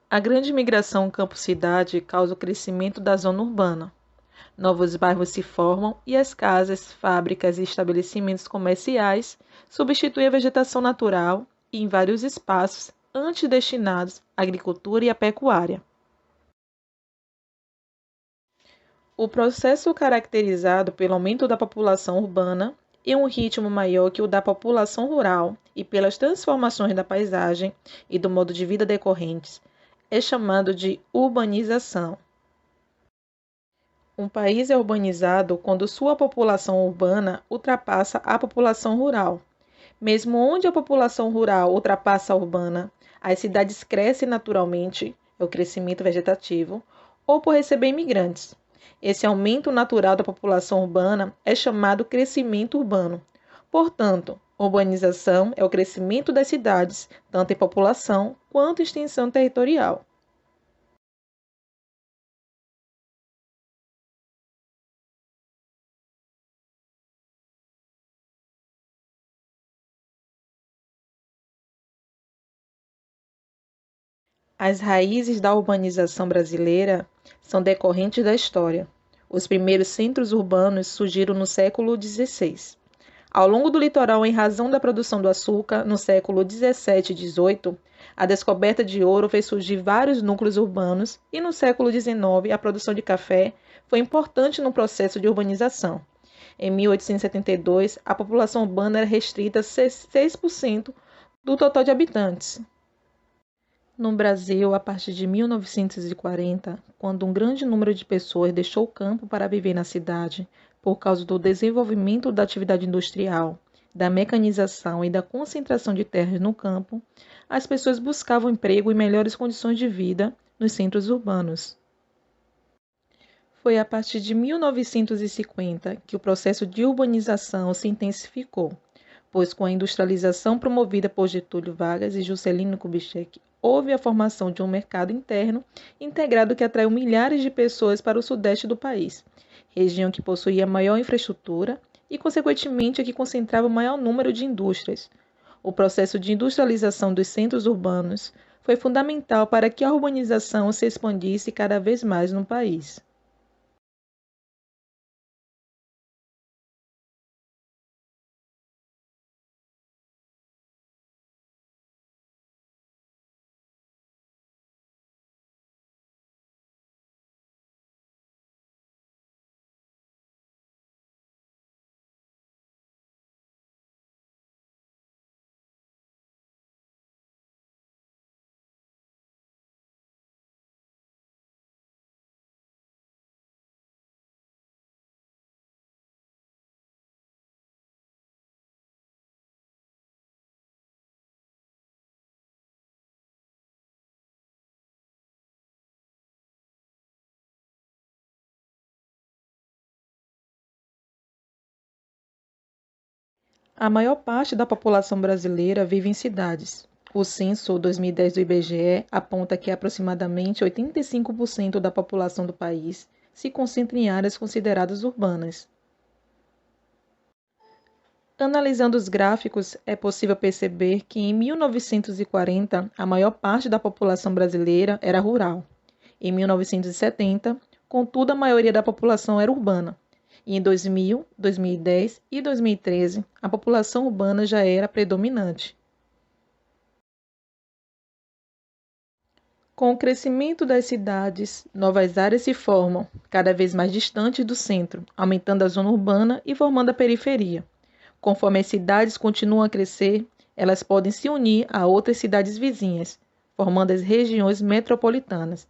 A grande migração campo-cidade causa o crescimento da zona urbana. Novos bairros se formam e as casas, fábricas e estabelecimentos comerciais substituem a vegetação natural e em vários espaços antes destinados à agricultura e à pecuária. O processo caracterizado pelo aumento da população urbana em um ritmo maior que o da população rural e pelas transformações da paisagem e do modo de vida decorrentes é chamado de urbanização. Um país é urbanizado quando sua população urbana ultrapassa a população rural. Mesmo onde a população rural ultrapassa a urbana, as cidades crescem naturalmente, é o crescimento vegetativo, ou por receber imigrantes. Esse aumento natural da população urbana é chamado crescimento urbano. Portanto, urbanização é o crescimento das cidades, tanto em população quanto em extensão territorial. As raízes da urbanização brasileira são decorrentes da história. Os primeiros centros urbanos surgiram no século XVI. Ao longo do litoral, em razão da produção do açúcar, no século XVII e XVIII, a descoberta de ouro fez surgir vários núcleos urbanos e no século XIX a produção de café foi importante no processo de urbanização. Em 1872, a população urbana era restrita a 6% do total de habitantes. No Brasil, a partir de 1940, quando um grande número de pessoas deixou o campo para viver na cidade por causa do desenvolvimento da atividade industrial, da mecanização e da concentração de terras no campo, as pessoas buscavam emprego e melhores condições de vida nos centros urbanos. Foi a partir de 1950 que o processo de urbanização se intensificou, pois com a industrialização promovida por Getúlio Vargas e Juscelino Kubitschek, houve a formação de um mercado interno integrado que atraiu milhares de pessoas para o sudeste do país, região que possuía maior infraestrutura e, consequentemente, a que concentrava o maior número de indústrias. O processo de industrialização dos centros urbanos foi fundamental para que a urbanização se expandisse cada vez mais no país. A maior parte da população brasileira vive em cidades. O censo 2010 do IBGE aponta que aproximadamente 85% da população do país se concentra em áreas consideradas urbanas. Analisando os gráficos, é possível perceber que em 1940 a maior parte da população brasileira era rural. Em 1970, contudo, a maioria da população era urbana. E em 2000, 2010 e 2013, a população urbana já era predominante. Com o crescimento das cidades, novas áreas se formam, cada vez mais distantes do centro, aumentando a zona urbana e formando a periferia. Conforme as cidades continuam a crescer, elas podem se unir a outras cidades vizinhas, formando as regiões metropolitanas.